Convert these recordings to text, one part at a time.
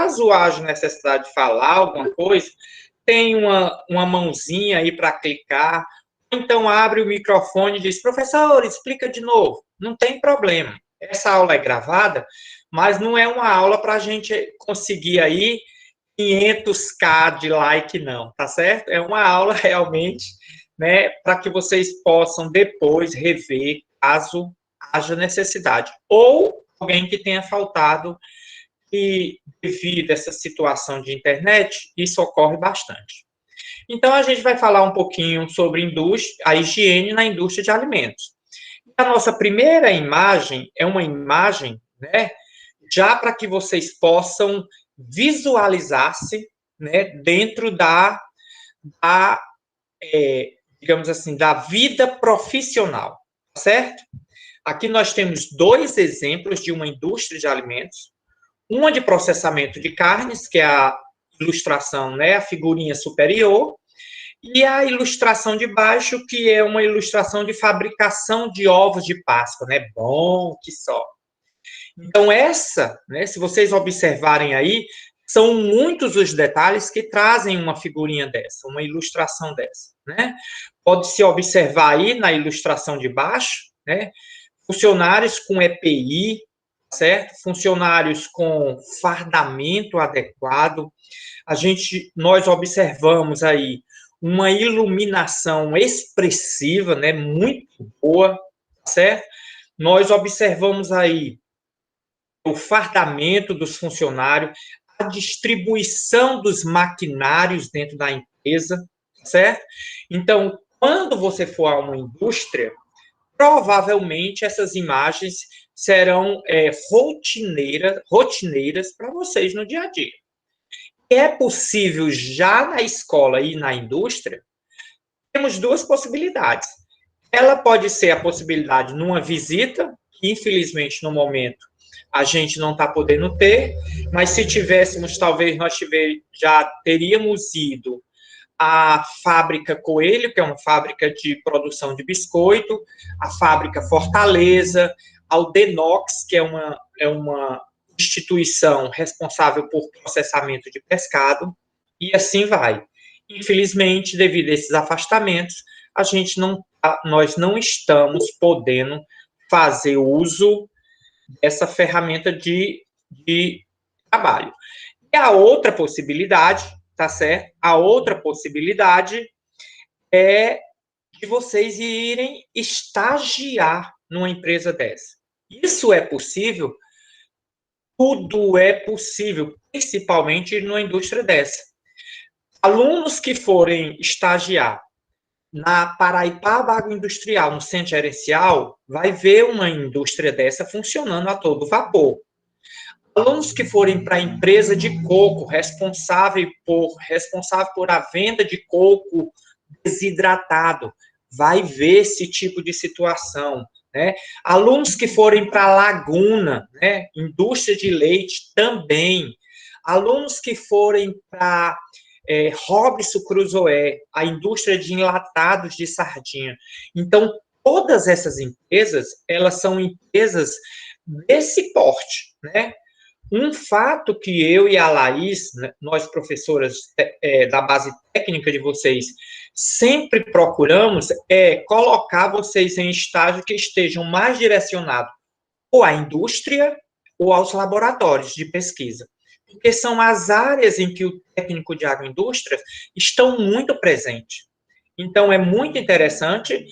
caso haja necessidade de falar alguma coisa, tem uma mãozinha aí para clicar, então abre o microfone e diz, professor, explica de novo. Não tem problema. Essa aula é gravada, mas não é uma aula para a gente conseguir aí 500k de like, não, tá certo? É uma aula realmente, né, para que vocês possam depois rever, caso haja necessidade. Ou alguém que tenha faltado e devido a essa situação de internet, isso ocorre bastante. Então, a gente vai falar um pouquinho sobre a higiene na indústria de alimentos. A nossa primeira imagem é uma imagem, né, já para que vocês possam visualizar-se, né, dentro digamos assim, da vida profissional, certo? Aqui nós temos dois exemplos de uma indústria de alimentos, uma de processamento de carnes, que é a ilustração, né, a figurinha superior, e a ilustração de baixo, que é uma ilustração de fabricação de ovos de Páscoa, né? Bom que só. Então, essa, né, se vocês observarem aí, são muitos os detalhes que trazem uma figurinha dessa, uma ilustração dessa, né? Pode-se observar aí na ilustração de baixo, né? Funcionários com EPI, certo? Funcionários com fardamento adequado. Nós observamos aí uma iluminação expressiva, né? Muito boa, certo? Nós observamos aí o fardamento dos funcionários, a distribuição dos maquinários dentro da empresa, certo? Então, quando você for a uma indústria, provavelmente essas imagens serão rotineiras para vocês no dia a dia. É possível já na escola e na indústria? Temos duas possibilidades. Ela pode ser a possibilidade numa visita, que infelizmente no momento a gente não está podendo ter, mas se tivéssemos, talvez nós já teríamos ido à fábrica Coelho, que é uma fábrica de produção de biscoito, a fábrica Fortaleza, ao Denox, que é uma instituição responsável por processamento de pescado, e assim vai. Infelizmente, devido a esses afastamentos, nós não estamos podendo fazer uso dessa ferramenta de trabalho. E a outra possibilidade, tá certo? A outra possibilidade é de vocês irem estagiar numa empresa dessa. Isso é possível? Tudo é possível, principalmente numa indústria dessa. Alunos que forem estagiar na Paraipaba Agroindustrial, no centro gerencial, vai ver uma indústria dessa funcionando a todo vapor. Alunos que forem para a empresa de coco, responsável por a venda de coco desidratado, vai ver esse tipo de situação, né? Alunos que forem para a Laguna, né? Indústria de leite também. Alunos que forem para Robson Cruzoé, a indústria de enlatados de sardinha. Então, todas essas empresas, elas são empresas desse porte, né? Um fato que eu e a Laís, né, nós professoras da base técnica de vocês, sempre procuramos é colocar vocês em estágio que estejam mais direcionados ou à indústria ou aos laboratórios de pesquisa. Porque são as áreas em que o técnico de agroindústria estão muito presentes. Então, é muito interessante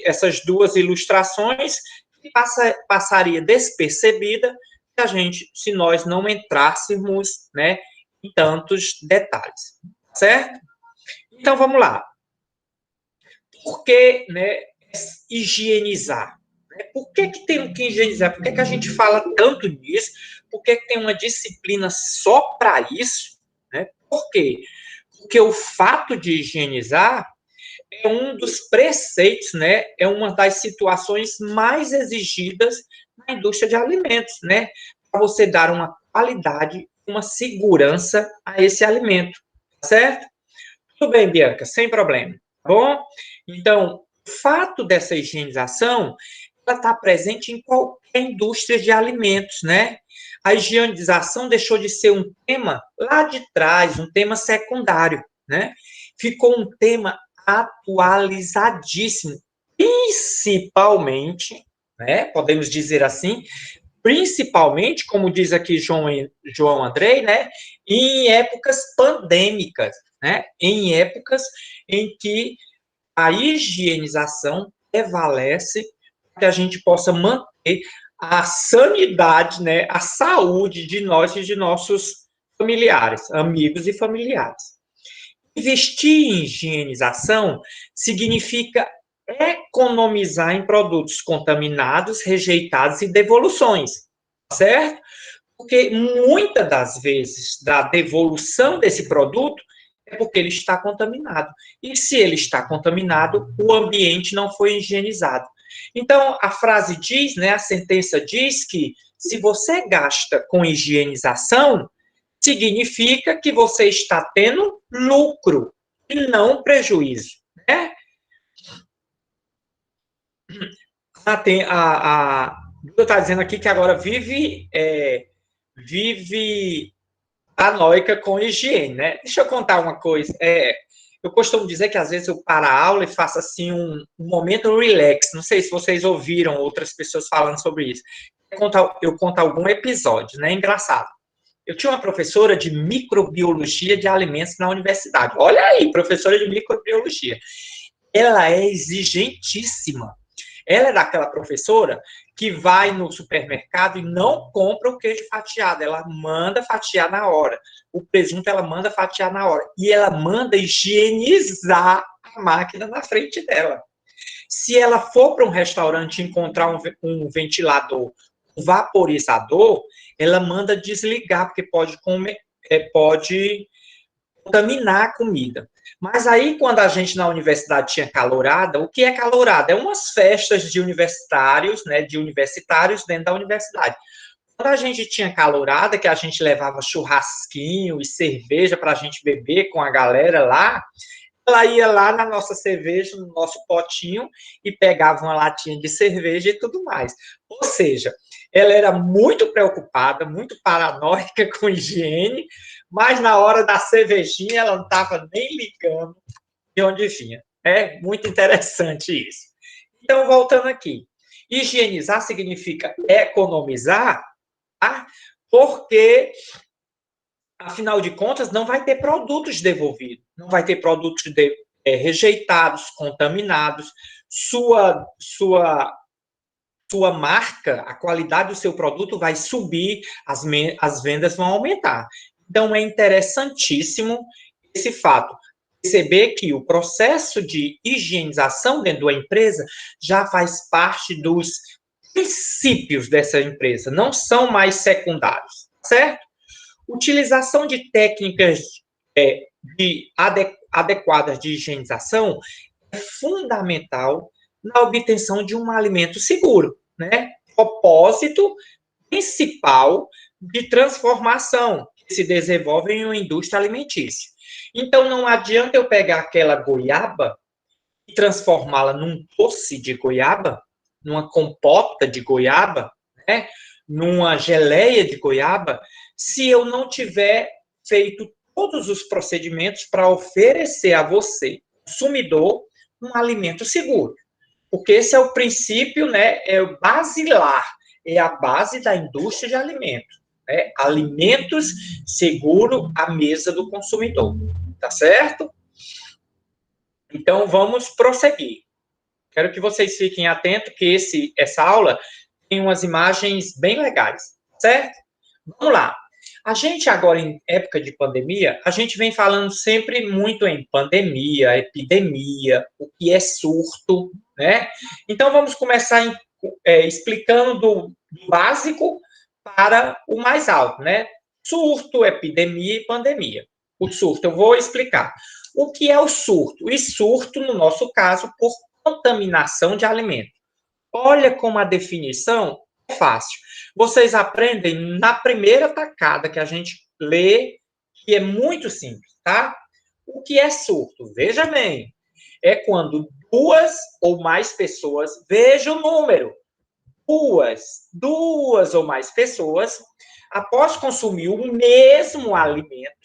essas duas ilustrações que passaria despercebida se nós não entrássemos, né, em tantos detalhes, certo? Então, vamos lá. Por que, né, higienizar? Por que tem que higienizar? Por que a gente fala tanto nisso? Por que tem uma disciplina só para isso? Né? Por quê? Porque o fato de higienizar é um dos preceitos, né? É uma das situações mais exigidas na indústria de alimentos, né? Para você dar uma qualidade, uma segurança a esse alimento, certo? Tudo bem, Bianca, sem problema, tá bom? Então, o fato dessa higienização, ela está presente em qualquer indústria de alimentos, né? A higienização deixou de ser um tema lá de trás, um tema secundário, né? Ficou um tema atualizadíssimo, principalmente, né? Podemos dizer assim, principalmente, como diz aqui João Andrei, né? Em épocas pandêmicas, né? Em épocas em que a higienização prevalece para que a gente possa manter a sanidade, né, a saúde de nós e de nossos familiares, amigos e familiares. Investir em higienização significa economizar em produtos contaminados, rejeitados e devoluções, certo? Porque muitas das vezes da devolução desse produto é porque ele está contaminado. E se ele está contaminado, o ambiente não foi higienizado. Então, a frase diz, né, a sentença diz que se você gasta com higienização, significa que você está tendo lucro e não prejuízo, né? Tem a Duda está dizendo aqui que agora vive paranoica com higiene, né? Deixa eu contar uma coisa. Eu costumo dizer que às vezes eu paro a aula e faço assim um momento relax. Não sei se vocês ouviram outras pessoas falando sobre isso. Eu conto algum episódio, né? Engraçado. Eu tinha uma professora de microbiologia de alimentos na universidade. Olha aí, professora de microbiologia. Ela é exigentíssima. Ela é daquela professora que vai no supermercado e não compra o queijo fatiado, ela manda fatiar na hora. O presunto ela manda fatiar na hora. E ela manda higienizar a máquina na frente dela. Se ela for para um restaurante e encontrar um ventilador, um vaporizador, ela manda desligar, porque pode contaminar a comida. Mas aí, quando a gente na universidade tinha calorada, o que é calorada? É umas festas de universitários, né, de universitários dentro da universidade. Quando a gente tinha calorada, que a gente levava churrasquinho e cerveja para a gente beber com a galera lá, ela ia lá na nossa cerveja, no nosso potinho, e pegava uma latinha de cerveja e tudo mais. Ou seja, ela era muito preocupada, muito paranoica com higiene, mas na hora da cervejinha ela não estava nem ligando de onde vinha. É muito interessante isso. Então, voltando aqui. Higienizar significa economizar, tá? Porque afinal de contas, não vai ter produtos devolvidos, não vai ter produtos rejeitados, contaminados. Sua marca, a qualidade do seu produto vai subir, as vendas vão aumentar. Então, é interessantíssimo esse fato. Perceber que o processo de higienização dentro da empresa já faz parte dos princípios dessa empresa, não são mais secundários, certo? Utilização de técnicas adequadas de higienização é fundamental na obtenção de um alimento seguro, né? Propósito principal de transformação que se desenvolve em uma indústria alimentícia. Então, não adianta eu pegar aquela goiaba e transformá-la num doce de goiaba, numa compota de goiaba, né? Numa geleia de goiaba, se eu não tiver feito todos os procedimentos para oferecer a você, consumidor, um alimento seguro. Porque esse é o princípio, né, é o basilar, é a base da indústria de alimentos. Né? Alimentos seguro à mesa do consumidor. Tá certo? Então, vamos prosseguir. Quero que vocês fiquem atentos que essa aula tem umas imagens bem legais, certo? Vamos lá. A gente agora, em época de pandemia, a gente vem falando sempre muito em pandemia, epidemia, o que é surto, né? Então, vamos começar explicando do básico para o mais alto, né? Surto, epidemia e pandemia. O surto, eu vou explicar. O que é o surto? E surto, no nosso caso, por contaminação de alimento. Olha como a definição é fácil. Vocês aprendem na primeira tacada que a gente lê, que é muito simples, tá? O que é surto? Veja bem, é quando duas ou mais pessoas, veja o número, duas ou mais pessoas após consumir o mesmo alimento,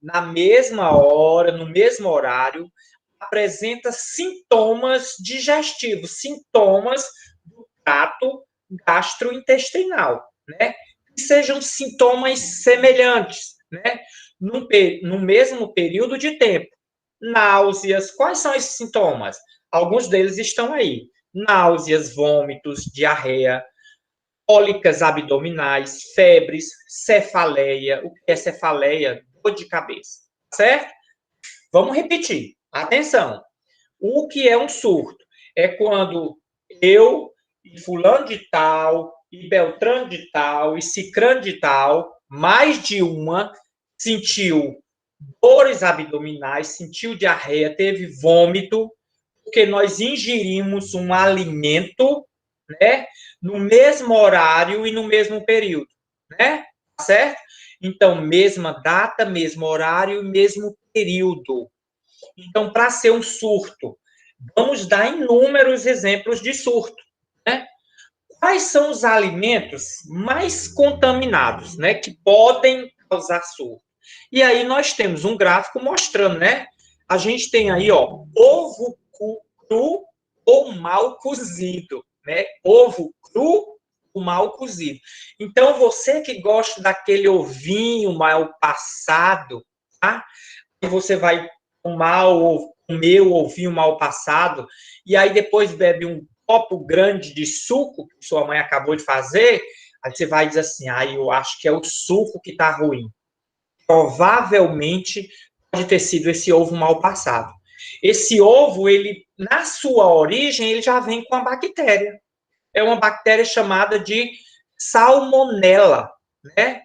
na mesma hora, no mesmo horário, apresenta sintomas digestivos, sintomas do trato gastrointestinal, né? Que sejam sintomas semelhantes, né? No mesmo período de tempo. Náuseas, quais são esses sintomas? Alguns deles estão aí. Náuseas, vômitos, diarreia, cólicas abdominais, febres, cefaleia. O que é cefaleia? Dor de cabeça, certo? Vamos repetir. Atenção. O que é um surto? É quando eu, e fulano de tal, e beltrano de tal, e cicrano de tal, mais de uma, sentiu dores abdominais, sentiu diarreia, teve vômito, porque nós ingerimos um alimento, né, no mesmo horário e no mesmo período, né? Certo? Então, mesma data, mesmo horário e mesmo período. Então, para ser um surto, vamos dar inúmeros exemplos de surto, né? Quais são os alimentos mais contaminados, né, que podem causar surto? E aí nós temos um gráfico mostrando, né? A gente tem aí, ó, ovo cru ou mal cozido, né? Ovo cru ou mal cozido. Então, você que gosta daquele ovinho mal passado, tá? E você vai comer o ovinho mal passado, e aí depois bebe um copo grande de suco que sua mãe acabou de fazer, aí você vai dizer assim, eu acho que é o suco que está ruim. Provavelmente pode ter sido esse ovo mal passado. Esse ovo, ele, na sua origem, ele já vem com a bactéria. É uma bactéria chamada de salmonela, né?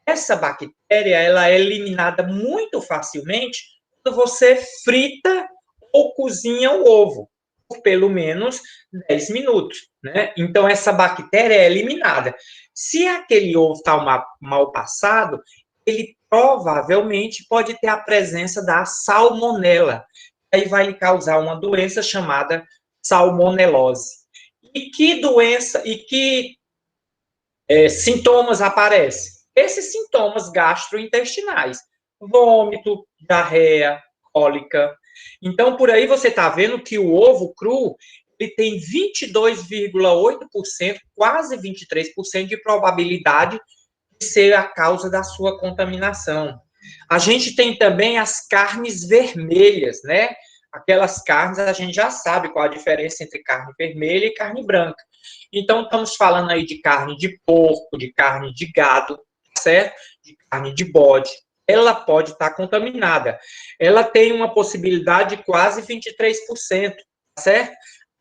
Essa bactéria, ela é eliminada muito facilmente quando você frita ou cozinha o ovo por pelo menos 10 minutos, né? Então, essa bactéria é eliminada. Se aquele ovo está mal passado, ele provavelmente pode ter a presença da salmonela. Aí vai lhe causar uma doença chamada salmonelose. E que doença, e que sintomas aparecem? Esses sintomas gastrointestinais, vômito, diarreia, cólica. Então, por aí você está vendo que o ovo cru ele tem 22,8%, quase 23% de probabilidade de ser a causa da sua contaminação. A gente tem também as carnes vermelhas, né? Aquelas carnes, a gente já sabe qual a diferença entre carne vermelha e carne branca. Então, estamos falando aí de carne de porco, de carne de gado, certo? De carne de bode. Ela pode estar contaminada. Ela tem uma possibilidade de quase 23%, certo?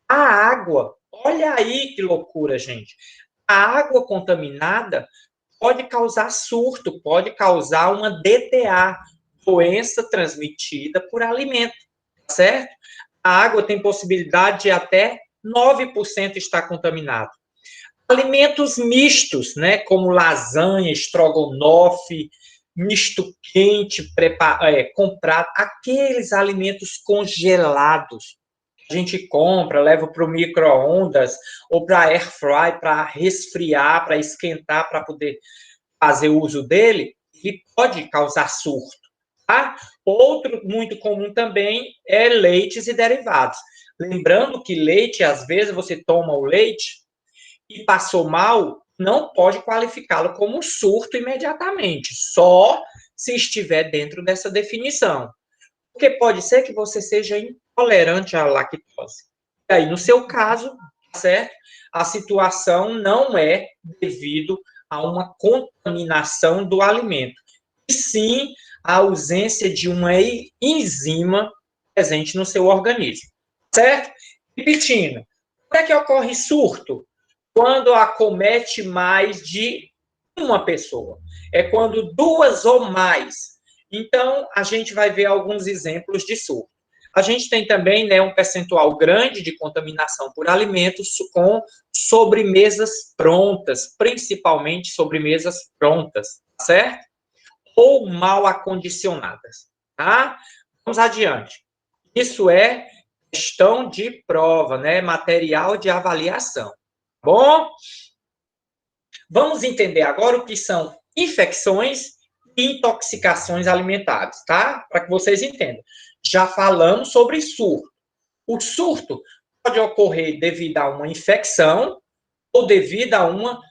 A água, olha aí que loucura, gente. A água contaminada pode causar surto, pode causar uma DTA, doença transmitida por alimento, certo? A água tem possibilidade de até 9% estar contaminado. Alimentos mistos, né, como lasanha, estrogonofe, misto quente, comprado, aqueles alimentos congelados. A gente compra, leva para o micro-ondas ou para air fry, para resfriar, para esquentar, para poder fazer uso dele, ele pode causar surto. Tá? Outro muito comum também é leites e derivados. Lembrando que leite, às vezes, você toma o leite e passou mal, não pode qualificá-lo como surto imediatamente, só se estiver dentro dessa definição. Porque pode ser que você seja intolerante à lactose. E aí, no seu caso, certo? A situação não é devido a uma contaminação do alimento, e sim a ausência de uma enzima presente no seu organismo, certo? Repetindo, como é que ocorre surto? Quando acomete mais de uma pessoa. É quando duas ou mais. Então, a gente vai ver alguns exemplos de surto. A gente tem também, né, um percentual grande de contaminação por alimentos com sobremesas prontas, principalmente sobremesas prontas, certo? Ou mal acondicionadas, tá? Vamos adiante. Isso é questão de prova, né? Material de avaliação. Bom, Vamos entender agora o que são infecções e intoxicações alimentares, tá? Para que vocês entendam. Já falamos sobre surto. O surto pode ocorrer devido a uma infecção ou devido a uma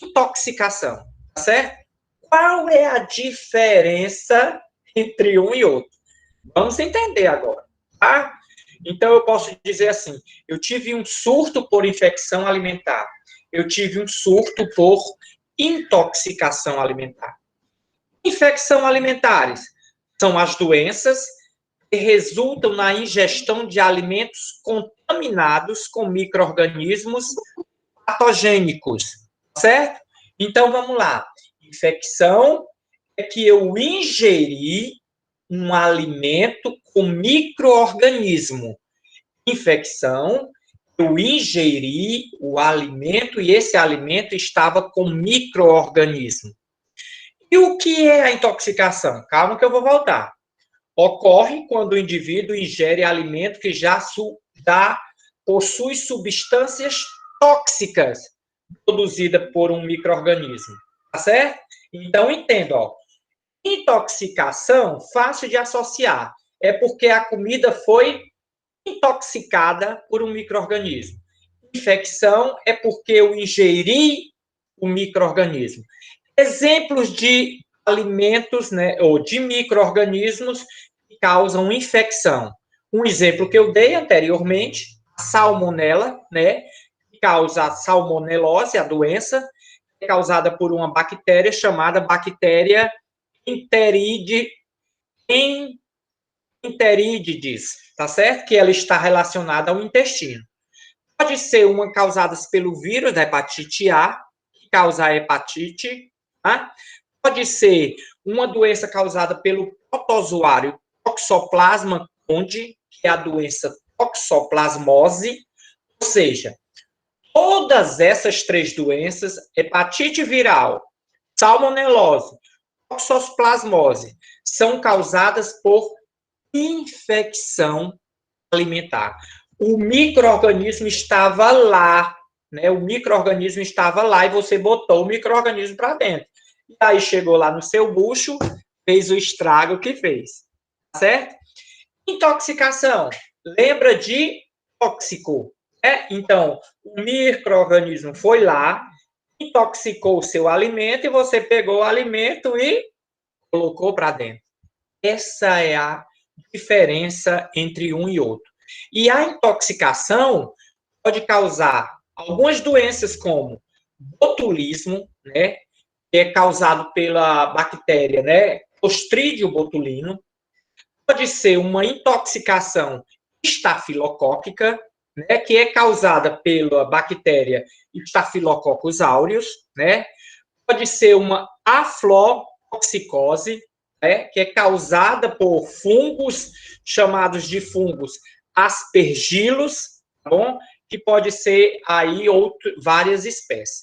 intoxicação, tá certo? Qual é a diferença entre um e outro? Vamos entender agora, tá? Então, eu posso dizer assim, eu tive um surto por infecção alimentar, eu tive um surto por intoxicação alimentar. Infecção alimentares são as doenças que resultam na ingestão de alimentos contaminados com micro-organismos patogênicos, certo? Então, vamos lá. Infecção é que eu ingeri um alimento com micro-organismo. Infecção, eu ingeri o alimento e esse alimento estava com micro-organismo. E o que é a intoxicação? Calma que eu vou voltar. Ocorre quando o indivíduo ingere alimento que já possui substâncias tóxicas produzidas por um micro-organismo. Tá certo? Então, entenda, ó. Intoxicação, fácil de associar. É porque a comida foi intoxicada por um micro-organismo. Infecção é porque eu ingeri o micro-organismo. Exemplos de alimentos, né, ou de micro-organismos que causam infecção. Um exemplo que eu dei anteriormente, a salmonela, né, que causa a salmonelose, a doença, é causada por uma bactéria chamada bactéria enterídeis, tá certo? Que ela está relacionada ao intestino. Pode ser uma causada pelo vírus da hepatite A, que causa a hepatite, tá? Pode ser uma doença causada pelo protozoário Toxoplasma gondii, que é a doença toxoplasmose, ou seja, todas essas três doenças, hepatite viral, salmonelose, toxoplasmose, são causadas por infecção alimentar. O micro-organismo estava lá, né? O micro-organismo estava lá e você botou o micro-organismo para dentro. E aí chegou lá no seu bucho, fez o estrago que fez. Certo? Intoxicação. Lembra de tóxico, né? Então, o micro-organismo foi lá, intoxicou o seu alimento e você pegou o alimento e colocou para dentro. Essa é a diferença entre um e outro. E a intoxicação pode causar algumas doenças como botulismo, né, que é causado pela bactéria, né, Clostridium botulino. Pode ser uma intoxicação estafilocócica, né, que é causada pela bactéria Staphylococcus aureus, né? Pode ser uma aflotoxicose, né, que é causada por fungos chamados de fungos aspergilos, tá bom? Que pode ser aí várias espécies.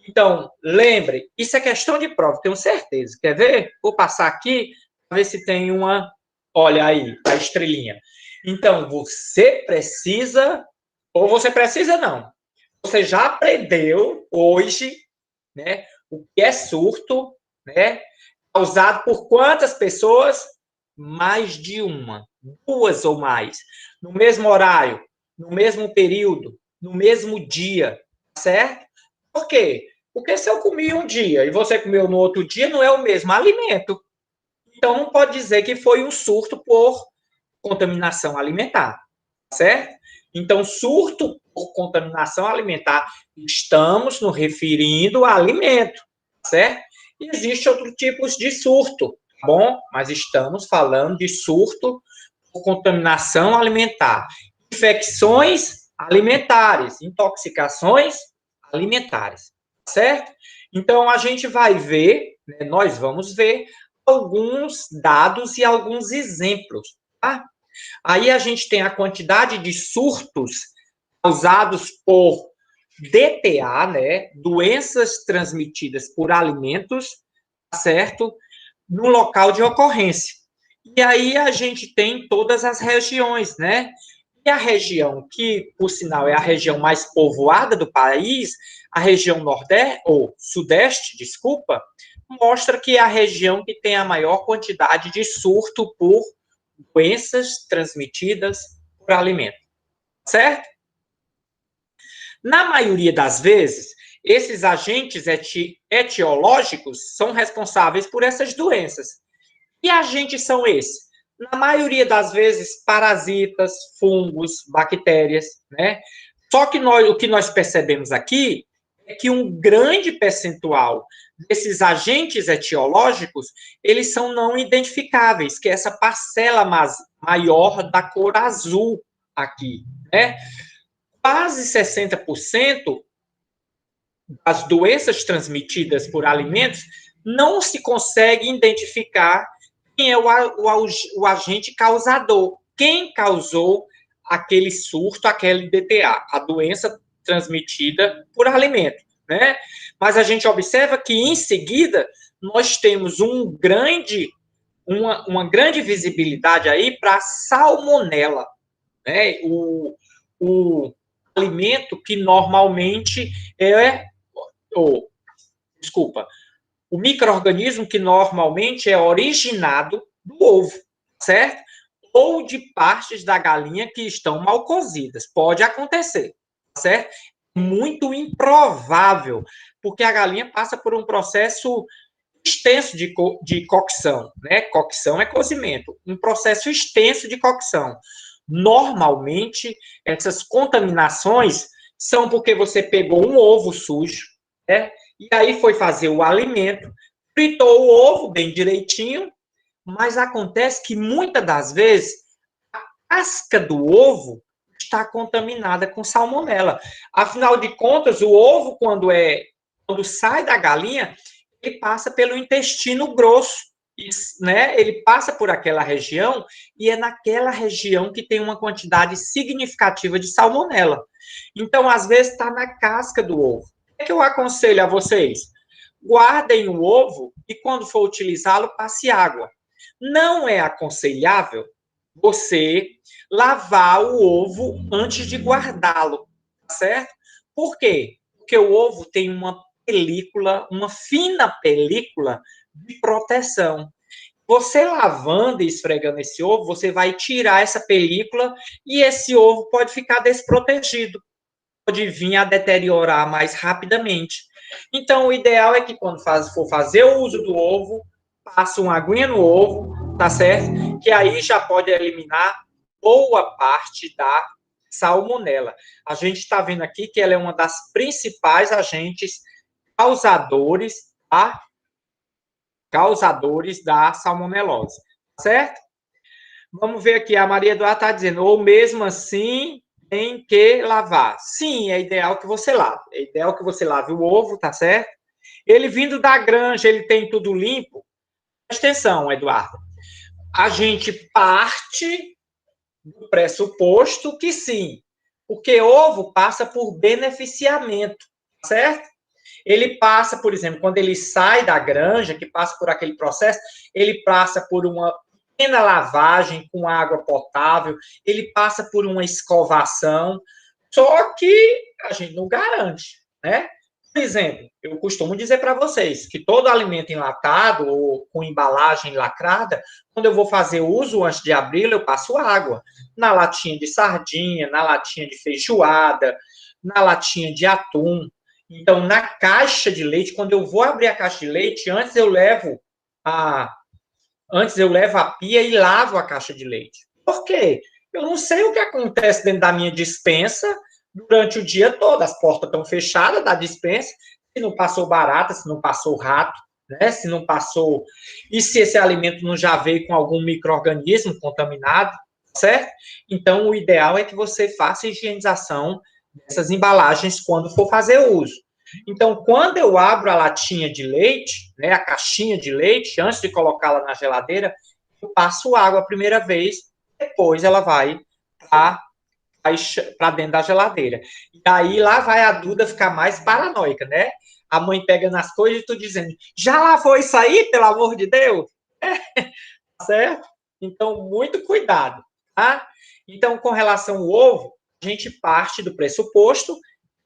Então, lembre, isso é questão de prova, tenho certeza. Quer ver? Vou passar aqui para ver se tem uma. Olha aí, a estrelinha. Então, você precisa, ou você precisa não. Você já aprendeu hoje, né, o que é surto, né, causado por quantas pessoas? Mais de uma, duas ou mais, no mesmo horário, no mesmo período, no mesmo dia, certo? Por quê? Porque se eu comi um dia e você comeu no outro dia, não é o mesmo alimento. Então, não pode dizer que foi um surto por contaminação alimentar, certo? Então, surto por contaminação alimentar, estamos nos referindo a alimento, certo? E existem outros tipos de surto, tá bom? Mas estamos falando de surto por contaminação alimentar. Infecções alimentares, intoxicações alimentares, certo? Então, a gente vai ver, né, nós vamos ver alguns dados e alguns exemplos, tá? Aí a gente tem a quantidade de surtos causados por DTA, né, doenças transmitidas por alimentos, certo? No local de ocorrência. E aí a gente tem todas as regiões, né? E a região que, por sinal, é a região mais povoada do país, a região nordeste, ou sudeste, desculpa, mostra que é a região que tem a maior quantidade de surto por doenças transmitidas por alimento, certo? Na maioria das vezes, esses agentes etiológicos são responsáveis por essas doenças. Que agentes são esses? Na maioria das vezes, parasitas, fungos, bactérias, né? Só que o que nós percebemos aqui é que um grande percentual desses agentes etiológicos, eles são não identificáveis, que é essa parcela maior da cor azul aqui, né? Quase 60% das doenças transmitidas por alimentos não se consegue identificar quem é o agente causador, quem causou aquele surto, aquele DTA, a doença transmitida por alimento, né? Mas a gente observa que, em seguida, nós temos uma grande visibilidade aí para a salmonela, né? O alimento que normalmente desculpa, o micro-organismo que normalmente é originado do ovo, certo? Ou de partes da galinha que estão mal cozidas. Pode acontecer, certo? Muito improvável, porque a galinha passa por um processo extenso de cocção, né? Cocção é cozimento, um processo extenso de cocção. Normalmente, essas contaminações são porque você pegou um ovo sujo, né? E aí foi fazer o alimento, fritou o ovo bem direitinho, mas acontece que muitas das vezes a casca do ovo está contaminada com salmonela. Afinal de contas, o ovo, quando sai da galinha, ele passa pelo intestino grosso, né? Ele passa por aquela região e é naquela região que tem uma quantidade significativa de salmonela. Então, às vezes, está na casca do ovo. O que eu aconselho a vocês? Guardem o ovo e, quando for utilizá-lo, passe água. Não é aconselhável você lavar o ovo antes de guardá-lo, tá certo? Por quê? Porque o ovo tem uma película, uma fina película de proteção. Você lavando e esfregando esse ovo, você vai tirar essa película e esse ovo pode ficar desprotegido, pode vir a deteriorar mais rapidamente. Então, o ideal é que quando for fazer o uso do ovo, passa uma aguinha no ovo, tá certo? Que aí já pode eliminar boa parte da salmonela. A gente está vendo aqui que ela é uma das principais agentes causadores, tá? Causadores da salmonelose, certo? Vamos ver aqui, a Maria Eduarda está dizendo, ou mesmo assim, tem que lavar. Sim, é ideal que você lave. É ideal que você lave o ovo, tá certo? Ele vindo da granja, ele tem tudo limpo. Presta atenção, Eduardo. A gente parte do pressuposto que sim, porque ovo passa por beneficiamento, certo? Ele passa, por exemplo, quando ele sai da granja, que passa por aquele processo, ele passa por uma pequena lavagem com água potável, ele passa por uma escovação, só que a gente não garante, né? Por exemplo, eu costumo dizer para vocês que todo alimento enlatado ou com embalagem lacrada, quando eu vou fazer uso antes de abri-lo, eu passo água. Na latinha de sardinha, na latinha de feijoada, na latinha de atum. Então, na caixa de leite, quando eu vou abrir a caixa de leite, antes eu levo a pia e lavo a caixa de leite. Por quê? Eu não sei o que acontece dentro da minha despensa durante o dia todo. As portas estão fechadas da despensa, se não passou barata, se não passou rato, né? Se não passou... E se esse alimento não já veio com algum micro-organismo contaminado, certo? Então, o ideal é que você faça a higienização dessas embalagens quando for fazer uso. Então, quando eu abro a latinha de leite, né, a caixinha de leite, antes de colocá-la na geladeira, eu passo água a primeira vez, depois ela vai para dentro da geladeira. E aí lá vai a Duda ficar mais paranoica, né? A mãe pega nas coisas e tu dizendo, já lavou isso aí, pelo amor de Deus? Certo? Então, muito cuidado. tá? Então, com relação ao ovo, a gente parte do pressuposto que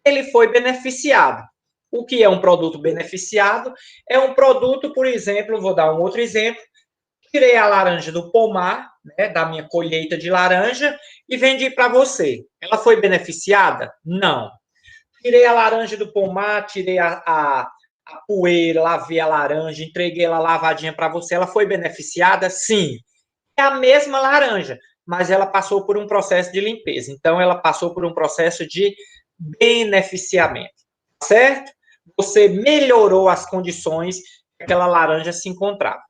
ele foi beneficiado. O que é um produto beneficiado? É um produto, por exemplo, vou dar um outro exemplo, tirei a laranja do pomar, né, da minha colheita de laranja, e vendi para você. Ela foi beneficiada? Não. Tirei a laranja do pomar, tirei a poeira, lavei a laranja, entreguei ela lavadinha para você. Ela foi beneficiada? Sim. É a mesma laranja, mas ela passou por um processo de limpeza. Então, ela passou por um processo de beneficiamento, certo? Você melhorou as condições que aquela laranja se encontrava.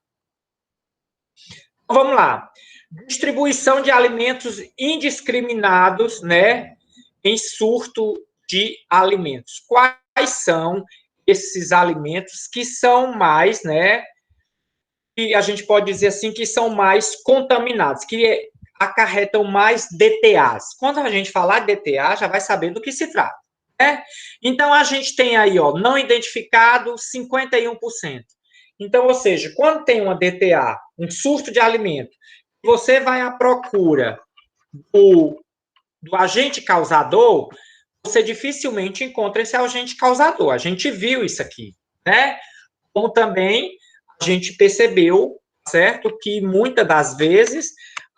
Então, vamos lá. Distribuição de alimentos indiscriminados, né, em surto de alimentos. Quais são esses alimentos que são mais, né, que a gente pode dizer assim, que são mais contaminados, que acarretam mais DTAs. Quando a gente falar de DTA, já vai saber do que se trata, né? Então, a gente tem aí, ó, não identificado, 51%. Então, ou seja, quando tem uma DTA, um surto de alimento, você vai à procura do agente causador, você dificilmente encontra esse agente causador. A gente viu isso aqui, né? Como também a gente percebeu, certo, que muitas das vezes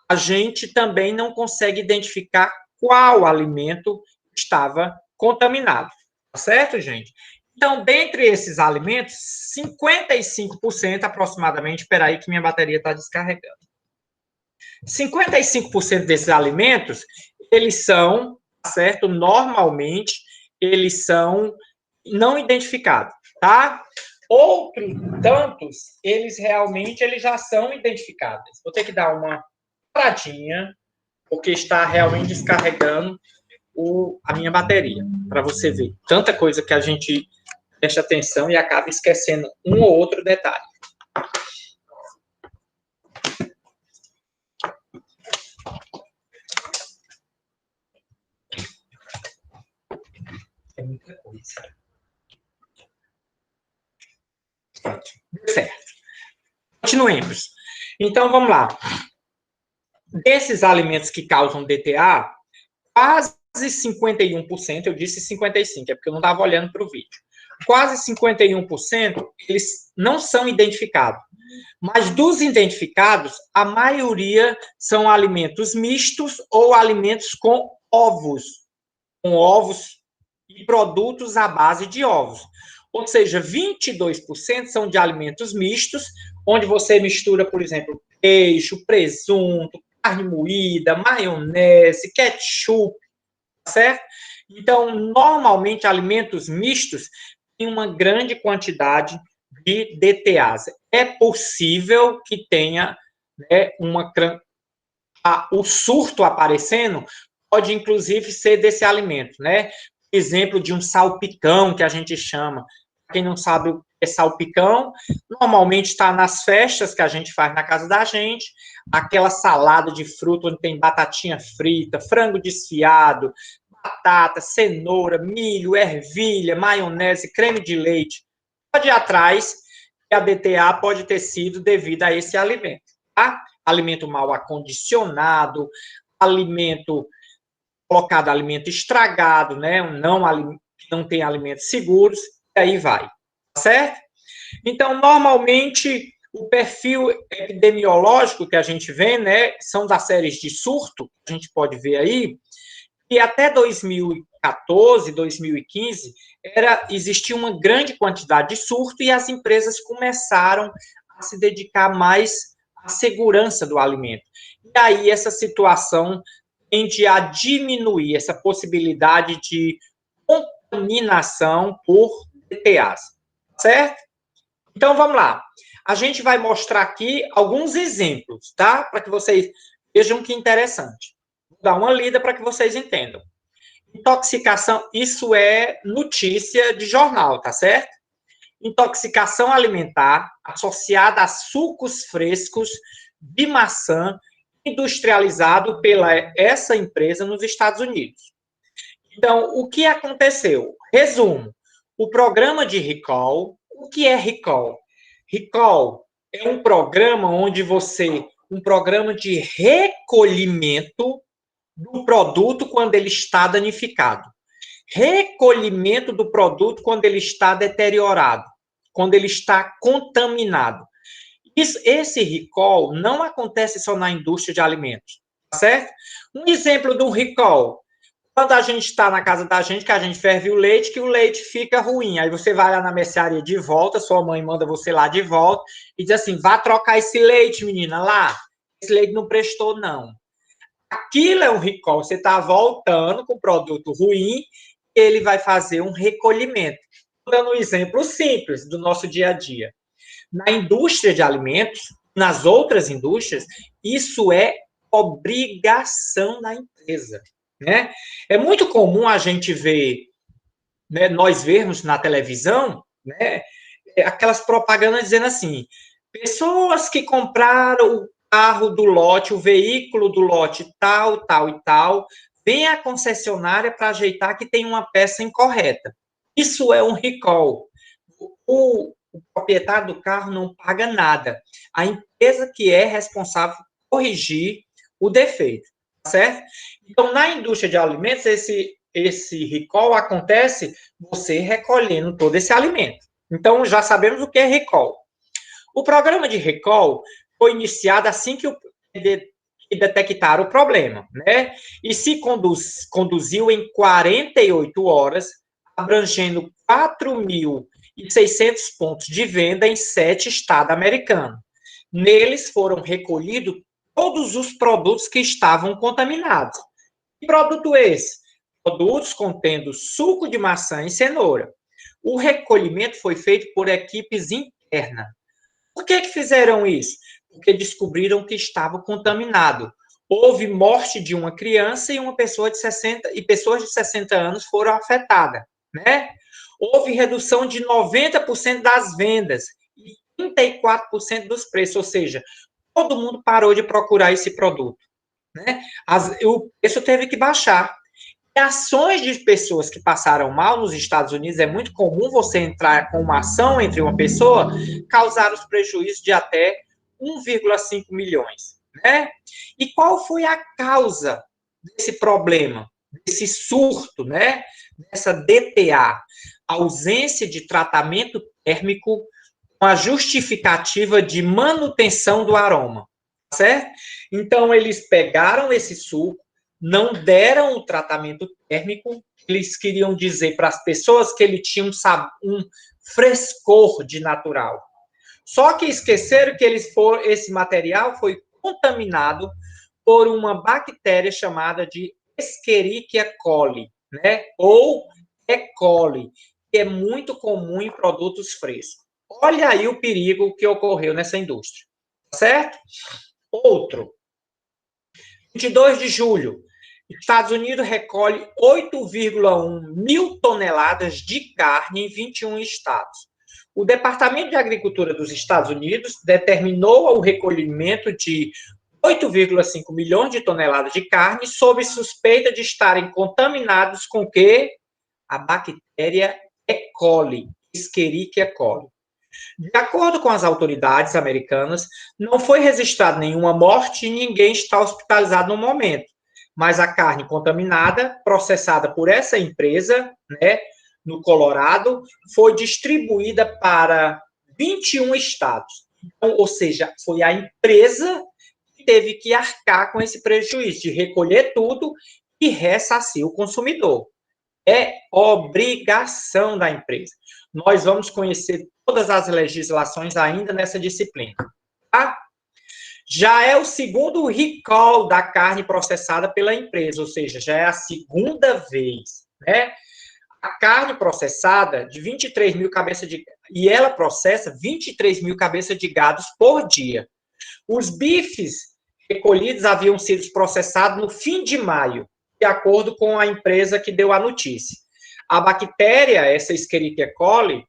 a gente também não consegue identificar qual alimento estava contaminado, certo, gente? Então, dentre esses alimentos, 55% aproximadamente, espera aí que minha bateria está descarregando. 55% desses alimentos, eles são, certo? Normalmente, eles são não identificados, tá? Outros tantos, eles já são identificados. Vou ter que dar uma paradinha, porque está realmente descarregando a minha bateria, para você ver. Tanta coisa que a gente presta atenção e acaba esquecendo um ou outro detalhe. É muita coisa. Certo. Continuemos. Então, vamos lá. Desses alimentos que causam DTA, quase 51%, eu disse 55%, é porque eu não estava olhando para o vídeo. Quase 51%, eles não são identificados. Mas dos identificados, a maioria são alimentos mistos ou alimentos com ovos e produtos à base de ovos. Ou seja, 22% são de alimentos mistos, onde você mistura, por exemplo, queijo, presunto, carne moída, maionese, ketchup, certo? Então, normalmente, alimentos mistos têm uma grande quantidade de DTAs. É possível que tenha, né, o surto aparecendo, pode inclusive ser desse alimento, né? Exemplo de um salpicão, que a gente chama. Quem não sabe o que é salpicão, normalmente está nas festas que a gente faz na casa da gente, aquela salada de fruta onde tem batatinha frita, frango desfiado, batata, cenoura, milho, ervilha, maionese, creme de leite. Pode ir atrás, que a DTA pode ter sido devido a esse alimento, tá? Alimento mal acondicionado, alimento colocado alimento estragado, né? Não tem alimentos seguros, e aí vai, tá certo? Então, normalmente, o perfil epidemiológico que a gente vê, né, são das séries de surto, a gente pode ver aí, e até 2014, 2015, existia uma grande quantidade de surto e as empresas começaram a se dedicar mais à segurança do alimento. E aí essa situação tende a diminuir essa possibilidade de contaminação por DTAs, certo? Então, vamos lá. A gente vai mostrar aqui alguns exemplos, tá? Para que vocês vejam que interessante. Vou dar uma lida para que vocês entendam. Intoxicação, isso é notícia de jornal, tá certo? Intoxicação alimentar associada a sucos frescos de maçã industrializado pela essa empresa nos Estados Unidos. Então, o que aconteceu? Resumo, o programa de recall, o que é recall? Recall é um programa onde você um programa de recolhimento do produto quando ele está danificado. Recolhimento do produto quando ele está deteriorado, quando ele está contaminado. Esse recall não acontece só na indústria de alimentos, tá certo? Um exemplo de um recall, quando a gente está na casa da gente, que a gente ferve o leite, que o leite fica ruim. Aí você vai lá na mercearia de volta, sua mãe manda você lá de volta e diz assim, vá trocar esse leite, menina, lá. Esse leite não prestou, não. Aquilo é um recall. Você está voltando com o produto ruim, ele vai fazer um recolhimento. Dando um exemplo simples do nosso dia a dia. Na indústria de alimentos, nas outras indústrias, isso é obrigação da empresa, né? É muito comum a gente ver, né, nós vermos na televisão, né, aquelas propagandas dizendo assim, pessoas que compraram o carro do lote, o veículo do lote tal, tal e tal, vem à concessionária para ajeitar que tem uma peça incorreta. Isso é um recall. O proprietário do carro não paga nada. A empresa que é responsável por corrigir o defeito, certo? Então, na indústria de alimentos, esse recall acontece você recolhendo todo esse alimento. Então, já sabemos o que é recall. O programa de recall foi iniciado assim que detectaram o problema, né? E se conduziu em 48 horas, abrangendo 4.600 pontos de venda em 7 estados americanos. Neles foram recolhidos todos os produtos que estavam contaminados. Que produto esse? Produtos contendo suco de maçã e cenoura. O recolhimento foi feito por equipes internas. Por que fizeram isso? Porque descobriram que estava contaminado. Houve morte de uma criança e uma pessoa de 60 e pessoas de 60 anos foram afetadas, né? Houve redução de 90% das vendas e 34% dos preços, ou seja, todo mundo parou de procurar esse produto, né? O preço teve que baixar. E ações de pessoas que passaram mal nos Estados Unidos, é muito comum você entrar com uma ação entre uma pessoa, causar os prejuízos de até 1,5 milhões, né? E qual foi a causa desse problema, desse surto, né? Dessa DTA? Ausência de tratamento térmico com a justificativa de manutenção do aroma, certo? Então, eles pegaram esse suco, não deram o tratamento térmico, eles queriam dizer para as pessoas que ele tinha um frescor de natural. Só que esqueceram que esse material foi contaminado por uma bactéria chamada de Escherichia coli, né? Ou E. coli, que é muito comum em produtos frescos. Olha aí o perigo que ocorreu nessa indústria, certo? Outro, 22 de julho, Estados Unidos recolhe 8,1 mil toneladas de carne em 21 estados. O Departamento de Agricultura dos Estados Unidos determinou o recolhimento de 8,5 milhões de toneladas de carne sob suspeita de estarem contaminados com o quê? A bactéria E. coli, Escherichia coli. De acordo com as autoridades americanas, não foi registrada nenhuma morte e ninguém está hospitalizado no momento. Mas a carne contaminada, processada por essa empresa, né, no Colorado, foi distribuída para 21 estados. Então, ou seja, foi a empresa que teve que arcar com esse prejuízo, de recolher tudo e ressarcir o consumidor. É obrigação da empresa. Nós vamos conhecer todas as legislações ainda nessa disciplina. Tá? Já é o segundo recall da carne processada pela empresa, ou seja, já é a segunda vez, né? A carne processada de 23 mil cabeças de gado, e ela processa 23 mil cabeças de gado por dia. Os bifes recolhidos haviam sido processados no fim de maio, de acordo com a empresa que deu a notícia. A bactéria, essa Escherichia coli,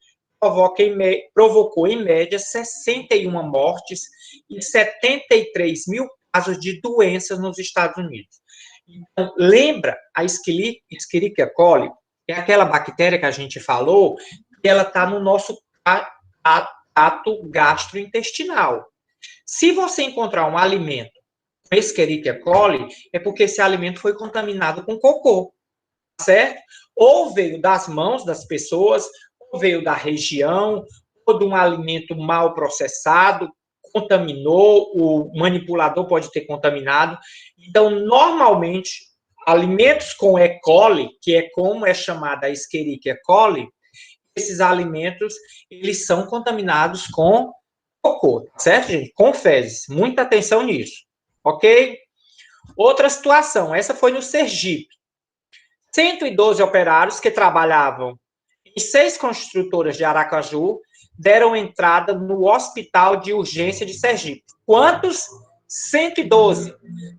provocou em média 61 mortes e 73 mil casos de doenças nos Estados Unidos. Então, lembra, a Escherichia coli é aquela bactéria que a gente falou, que ela está no nosso trato gastrointestinal. Se você encontrar um alimento com Escherichia coli, é porque esse alimento foi contaminado com cocô, certo? Ou veio das mãos das pessoas, ou veio da região, ou de um alimento mal processado, contaminou, o manipulador pode ter contaminado. Então, normalmente, alimentos com E. coli, que é como é chamada a Escherichia coli, esses alimentos, eles são contaminados com cocô, certo, gente? Com fezes. Muita atenção nisso, ok? Outra situação, essa foi no Sergipe. 112 operários que trabalhavam em 6 construtoras de Aracaju deram entrada no Hospital de Urgência de Sergipe. Quantos? 112.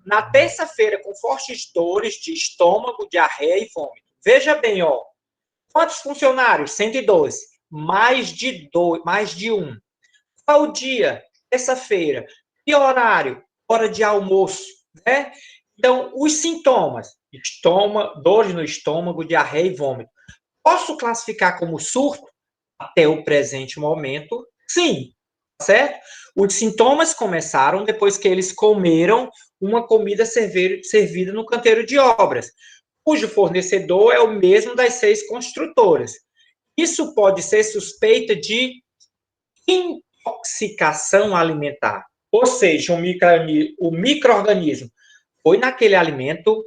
Na terça-feira, com fortes dores de estômago, diarreia e vômito. Veja bem, ó. Quantos funcionários? 112. Mais de um. Qual o dia? Terça-feira. Que horário? Hora de almoço, né? Então, os sintomas: dores no estômago, diarreia e vômito. Posso classificar como surto? Até o presente momento, sim, certo? Os sintomas começaram depois que eles comeram uma comida servida no canteiro de obras, cujo fornecedor é o mesmo das 6 construtoras. Isso pode ser suspeita de intoxicação alimentar, ou seja, o micro-organismo foi naquele alimento,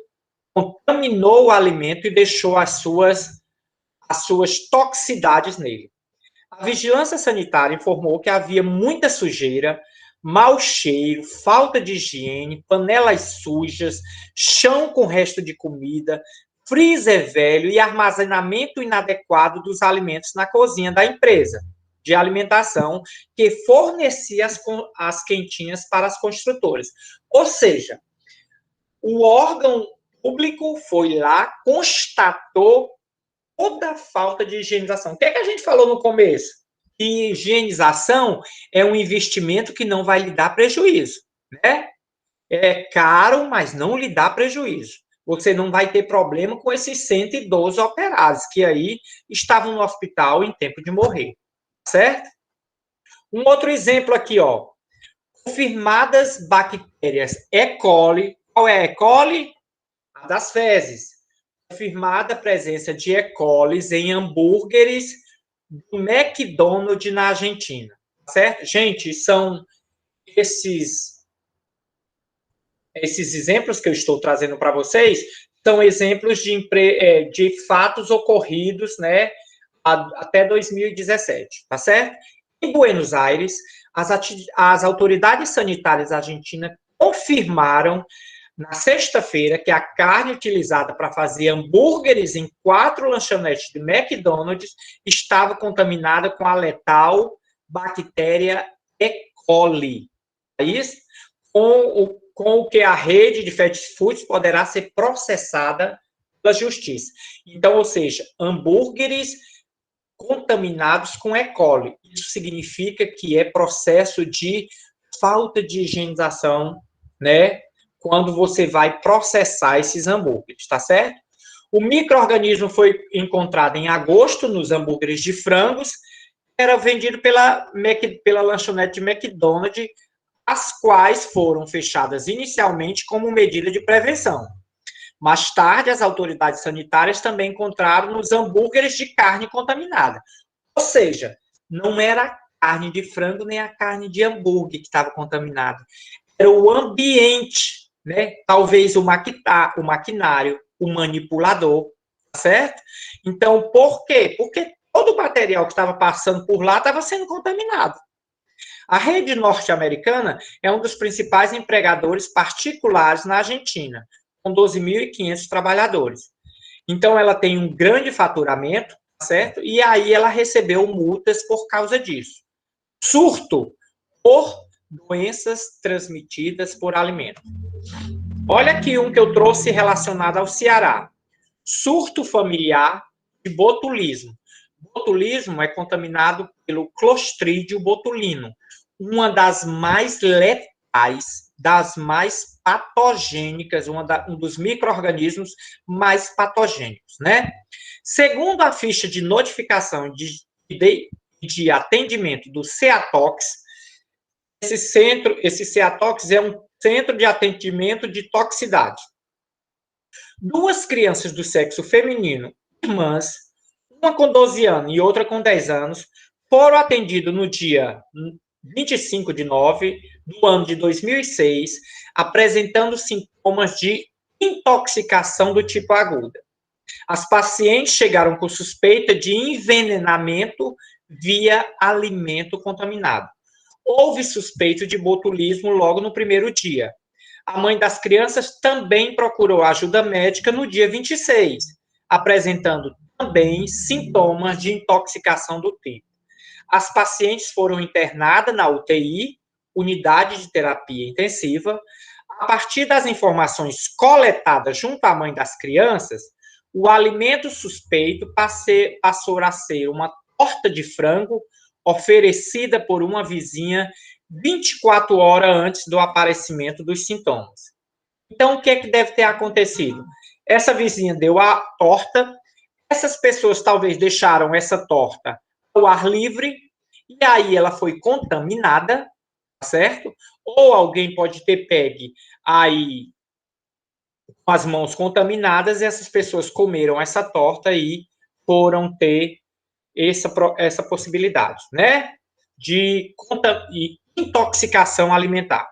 contaminou o alimento e deixou as suas toxicidades nele. A vigilância sanitária informou que havia muita sujeira, mau cheiro, falta de higiene, panelas sujas, chão com resto de comida, freezer velho e armazenamento inadequado dos alimentos na cozinha da empresa de alimentação que fornecia as quentinhas para as construtoras. Ou seja, o órgão público foi lá, constatou toda a falta de higienização. O que é que a gente falou no começo? Que higienização é um investimento que não vai lhe dar prejuízo, né? É caro, mas não lhe dá prejuízo. Você não vai ter problema com esses 112 operários que aí estavam no hospital em tempo de morrer, certo? Um outro exemplo aqui, ó. Confirmadas bactérias E. coli. Qual é a E. coli? A das fezes. Confirmada a presença de E. coli em hambúrgueres do McDonald's na Argentina, certo? Gente, são esses exemplos que eu estou trazendo para vocês, são exemplos de fatos ocorridos, né, até 2017, tá certo? Em Buenos Aires, as autoridades sanitárias argentinas confirmaram na sexta-feira que a carne utilizada para fazer hambúrgueres em 4 lanchonetes de McDonald's estava contaminada com a letal bactéria E. coli. É isso? Com o que a rede de fast foods poderá ser processada pela justiça. Então, ou seja, hambúrgueres contaminados com E. coli. Isso significa que é processo de falta de higienização, né? Quando você vai processar esses hambúrgueres, tá certo? O micro-organismo foi encontrado em agosto nos hambúrgueres de frangos, era vendido pela lanchonete de McDonald's, as quais foram fechadas inicialmente como medida de prevenção. Mais tarde, as autoridades sanitárias também encontraram nos hambúrgueres de carne contaminada. Ou seja, não era a carne de frango nem a carne de hambúrguer que estava contaminada. Era o ambiente, né? Talvez o maquinário, o manipulador, certo? Então, por quê? Porque todo o material que estava passando por lá estava sendo contaminado. A rede norte-americana é um dos principais empregadores particulares na Argentina, com 12.500 trabalhadores. Então, ela tem um grande faturamento, certo? E aí ela recebeu multas por causa disso. Surto por doenças transmitidas por alimento. Olha aqui um que eu trouxe relacionado ao Ceará. Surto familiar de botulismo. Botulismo é contaminado pelo Clostridium botulino, uma das mais letais, das mais patogênicas, um dos micro-organismos mais patogênicos, né? Segundo a ficha de notificação de atendimento do CEATOX, esse CEATOX é um centro de atendimento de toxicidade. 2 crianças do sexo feminino, irmãs, uma com 12 anos e outra com 10 anos, foram atendidas no dia 25/9 do ano de 2006, apresentando sintomas de intoxicação do tipo aguda. As pacientes chegaram com suspeita de envenenamento via alimento contaminado. Houve suspeita de botulismo logo no primeiro dia. A mãe das crianças também procurou ajuda médica no dia 26, apresentando também sintomas de intoxicação do tipo. As pacientes foram internadas na UTI, unidade de terapia intensiva. A partir das informações coletadas junto à mãe das crianças, o alimento suspeito passou a ser uma torta de frango oferecida por uma vizinha 24 horas antes do aparecimento dos sintomas. Então, o que é que deve ter acontecido? Essa vizinha deu a torta, essas pessoas talvez deixaram essa torta ao ar livre, e aí ela foi contaminada, certo? Ou alguém pode ter pegue aí com as mãos contaminadas, e essas pessoas comeram essa torta e foram ter essa possibilidade, né? De intoxicação alimentar.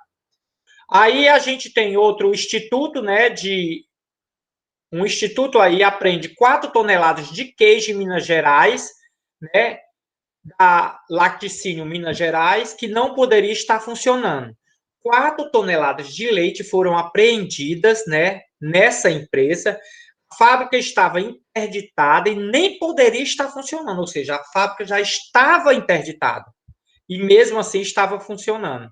Aí a gente tem outro instituto, né? Um instituto aí aprende 4 toneladas de queijo em Minas Gerais, né? Da Lacticínio Minas Gerais, que não poderia estar funcionando. 4 toneladas de leite foram apreendidas, né, nessa empresa. A fábrica estava interditada e nem poderia estar funcionando, ou seja, a fábrica já estava interditada e mesmo assim estava funcionando.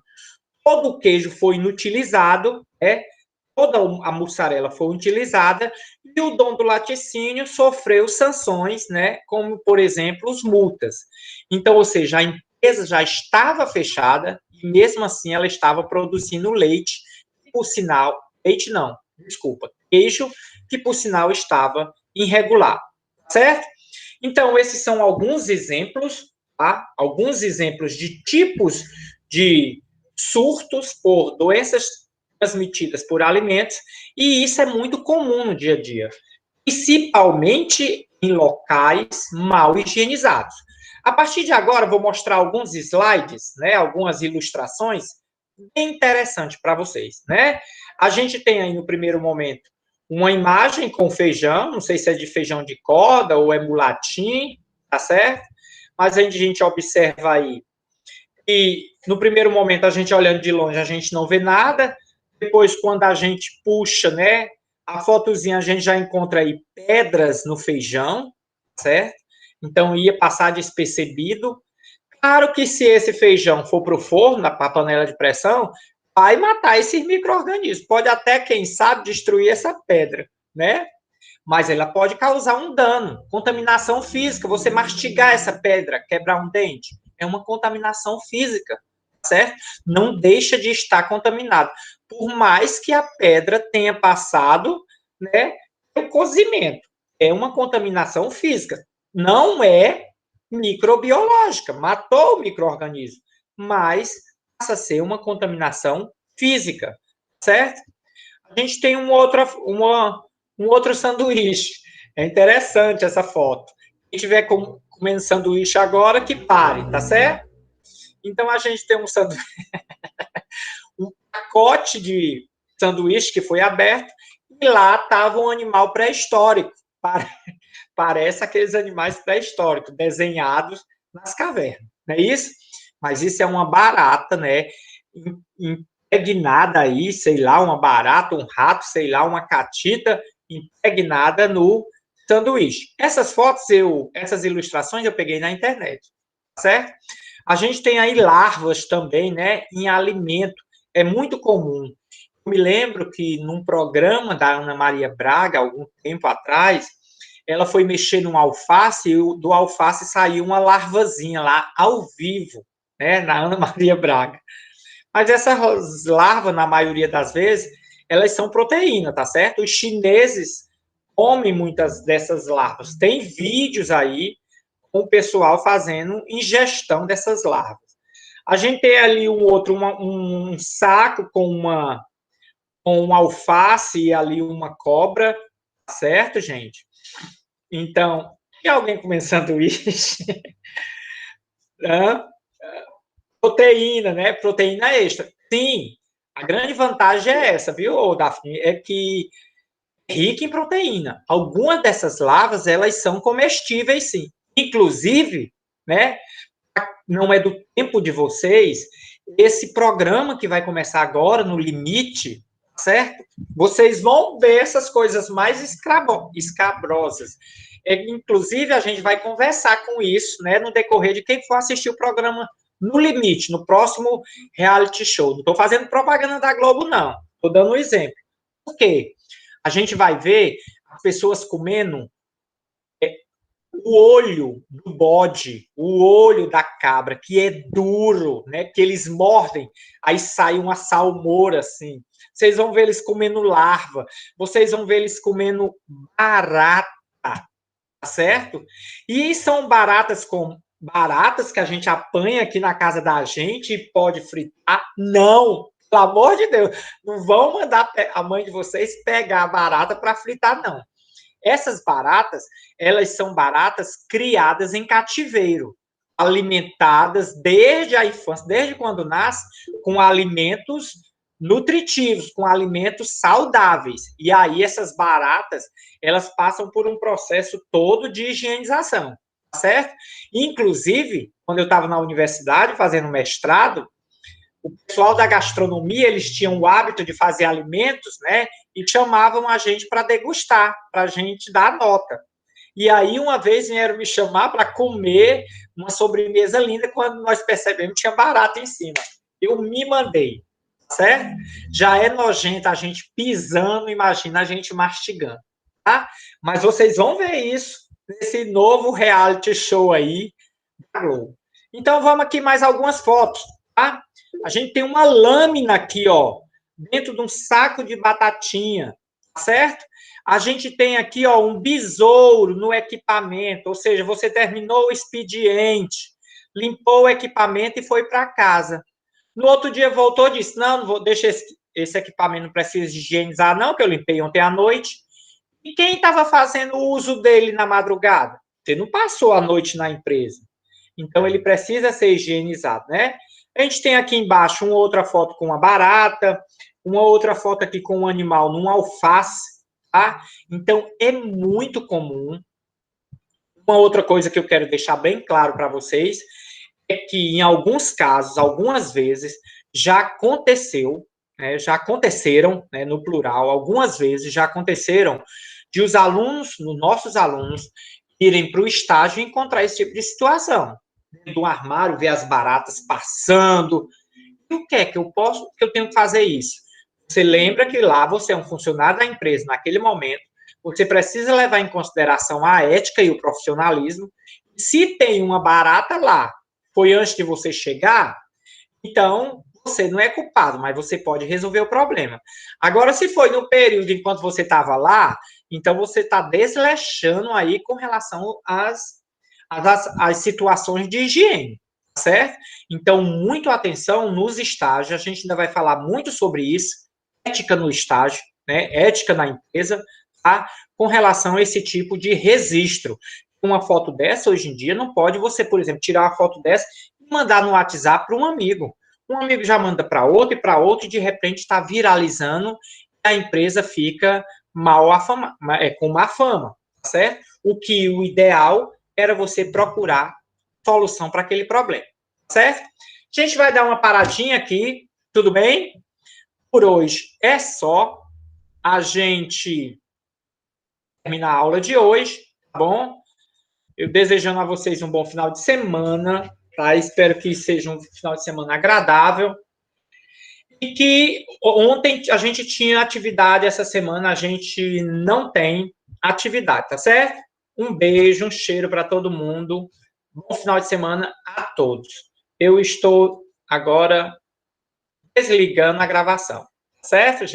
Todo o queijo foi inutilizado, né? Toda a mussarela foi utilizada e o dono do laticínio sofreu sanções, né? Como, por exemplo, os multas. Então, ou seja, a empresa já estava fechada e mesmo assim ela estava produzindo leite, que por sinal, leite não, desculpa, queijo, que por sinal estava irregular, certo? Então, esses são alguns exemplos, tá? Alguns exemplos de tipos de surtos por doenças transmitidas por alimentos, e isso é muito comum no dia a dia, principalmente em locais mal higienizados. A partir de agora, vou mostrar alguns slides, né, algumas ilustrações bem interessantes para vocês, né? A gente tem aí no primeiro momento uma imagem com feijão, não sei se é de feijão de corda ou é mulatim, tá certo? Mas a gente observa aí e no primeiro momento a gente olhando de longe a gente não vê nada, depois quando a gente puxa, né, a fotozinha a gente já encontra aí pedras no feijão, certo? Então ia passar despercebido. Claro que se esse feijão for para o forno, para a panela de pressão, vai matar esses micro-organismos. Pode até, quem sabe, destruir essa pedra, né? Mas ela pode causar um dano, contaminação física. Você mastigar essa pedra, quebrar um dente, é uma contaminação física, certo? Não deixa de estar contaminado. Por mais que a pedra tenha passado, né, o cozimento, é uma contaminação física. Não é microbiológica, matou o micro-organismo, mas passa a ser uma contaminação física, certo? A gente tem um outro sanduíche. É interessante essa foto. Quem estiver comendo sanduíche agora, que pare, tá certo? Então, a gente tem um pacote de sanduíche que foi aberto e lá estava um animal pré-histórico. Parece aqueles animais pré-históricos desenhados nas cavernas, não é isso? Mas isso é uma barata, né? Impregnada aí, sei lá, uma barata, um rato, sei lá, uma catita impregnada no sanduíche. Essas fotos, essas ilustrações eu peguei na internet, certo? A gente tem aí larvas também, né, em alimento. É muito comum. Eu me lembro que num programa da Ana Maria Braga, algum tempo atrás, ela foi mexer num alface e do alface saiu uma larvazinha lá, ao vivo, né, na Ana Maria Braga. Mas essas larvas, na maioria das vezes, elas são proteína, tá certo? Os chineses comem muitas dessas larvas. Tem vídeos aí com o pessoal fazendo ingestão dessas larvas. A gente tem ali um saco com um alface e ali uma cobra, certo, gente? Então, tem alguém comendo sanduíche? Proteína, né? Proteína extra. Sim, a grande vantagem é essa, viu, Daphne? É que é rica em proteína. Algumas dessas larvas, elas são comestíveis, sim. Inclusive, né? Não é do tempo de vocês, esse programa que vai começar agora, no Limite, certo? Vocês vão ver essas coisas mais escabrosas. Inclusive, a gente vai conversar com isso, né, no decorrer de quem for assistir o programa No Limite, no próximo reality show. Não estou fazendo propaganda da Globo, não. Estou dando um exemplo. Por quê? A gente vai ver as pessoas comendo o olho do bode, o olho da cabra, que é duro, né? Que eles mordem, aí sai uma salmoura assim. Vocês vão ver eles comendo larva, vocês vão ver eles comendo barata, tá certo? E são baratas que a gente apanha aqui na casa da gente e pode fritar? Não, pelo amor de Deus, não vão mandar a mãe de vocês pegar a barata para fritar, não. Essas baratas, elas são baratas criadas em cativeiro, alimentadas desde a infância, desde quando nasce, com alimentos nutritivos, com alimentos saudáveis. E aí essas baratas, elas passam por um processo todo de higienização, certo? Inclusive, quando eu estava na universidade fazendo mestrado, o pessoal da gastronomia, eles tinham o hábito de fazer alimentos, né? E chamavam a gente para degustar, para a gente dar nota. E aí, uma vez vieram me chamar para comer uma sobremesa linda, quando nós percebemos que tinha barata em cima. Eu me mandei, certo? Já é nojento a gente pisando, imagina a gente mastigando, tá? Mas vocês vão ver isso nesse novo reality show aí da Globo. Então, vamos aqui mais algumas fotos, tá? A gente tem uma lâmina aqui, ó, dentro de um saco de batatinha, certo? A gente tem aqui, ó, um besouro no equipamento, ou seja, você terminou o expediente, limpou o equipamento e foi para casa. No outro dia voltou e disse: não vou deixar esse equipamento, não precisa higienizar, não, que eu limpei ontem à noite. E quem estava fazendo uso dele na madrugada? Você não passou a noite na empresa. Então, ele precisa ser higienizado, né? A gente tem aqui embaixo uma outra foto com uma barata, uma outra foto aqui com um animal num alface, tá? Então, é muito comum. Uma outra coisa que eu quero deixar bem claro para vocês é que, em alguns casos, algumas vezes, já aconteceu, né, já aconteceram, né, no plural, algumas vezes já aconteceram de os alunos, nossos alunos, irem para o estágio e encontrar esse tipo de situação. Do armário, ver as baratas passando. E o que é que eu posso, que eu tenho que fazer isso? Você lembra que lá você é um funcionário da empresa naquele momento, você precisa levar em consideração a ética e o profissionalismo. Se tem uma barata lá, foi antes de você chegar, então você não é culpado, mas você pode resolver o problema. Agora, se foi no período enquanto você estava lá, então você está desleixando aí com relação às situações de higiene, certo? Então, muito atenção nos estágios, a gente ainda vai falar muito sobre isso, ética no estágio, né? Ética na empresa, tá? Com relação a esse tipo de registro. Uma foto dessa, hoje em dia, não pode você, por exemplo, tirar uma foto dessa e mandar no WhatsApp para um amigo. Um amigo já manda para outro, e de repente está viralizando, e a empresa fica com má fama, certo? O ideal era você procurar solução para aquele problema, certo? A gente vai dar uma paradinha aqui, tudo bem? Por hoje é só. A gente termina a aula de hoje, tá bom? Eu desejando a vocês um bom final de semana, tá? Espero que seja um final de semana agradável. E que ontem a gente tinha atividade, essa semana a gente não tem atividade, tá certo? Um beijo, um cheiro para todo mundo. Bom final de semana a todos. Eu estou agora desligando a gravação, certo, gente?